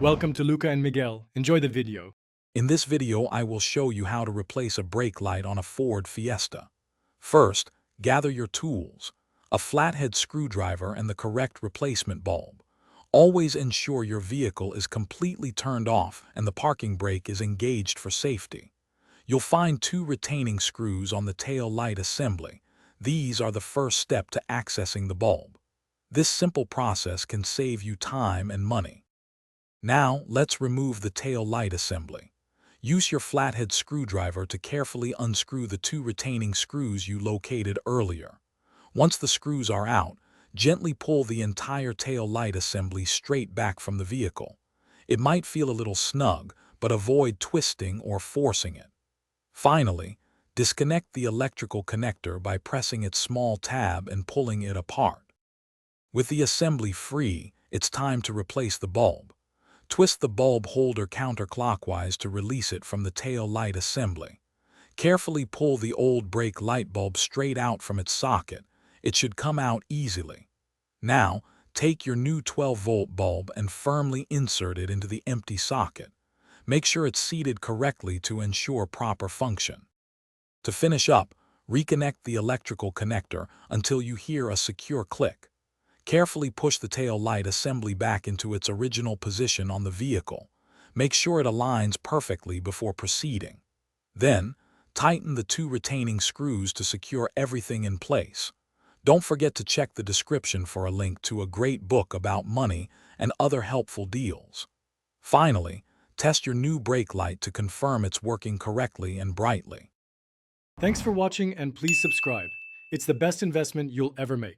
Welcome to Luca and Miguel. Enjoy the video. In this video, I will show you how to replace a brake light on a Ford Fiesta. First, gather your tools, a flathead screwdriver and the correct replacement bulb. Always ensure your vehicle is completely turned off and the parking brake is engaged for safety. You'll find two retaining screws on the tail light assembly. These are the first step to accessing the bulb. This simple process can save you time and money. Now, let's remove the tail light assembly. Use your flathead screwdriver to carefully unscrew the two retaining screws you located earlier. Once the screws are out, gently pull the entire tail light assembly straight back from the vehicle. It might feel a little snug, but avoid twisting or forcing it. Finally, disconnect the electrical connector by pressing its small tab and pulling it apart. With the assembly free, it's time to replace the bulb. Twist the bulb holder counterclockwise to release it from the tail light assembly. Carefully pull the old brake light bulb straight out from its socket. It should come out easily. Now, take your new 12-volt bulb and firmly insert it into the empty socket. Make sure it's seated correctly to ensure proper function. To finish up, reconnect the electrical connector until you hear a secure click. Carefully push the tail light assembly back into its original position on the vehicle. Make sure it aligns perfectly before proceeding. Then, tighten the two retaining screws to secure everything in place. Don't forget to check the description for a link to a great book about money and other helpful deals. Finally, test your new brake light to confirm it's working correctly and brightly. Thanks for watching and please subscribe. It's the best investment you'll ever make.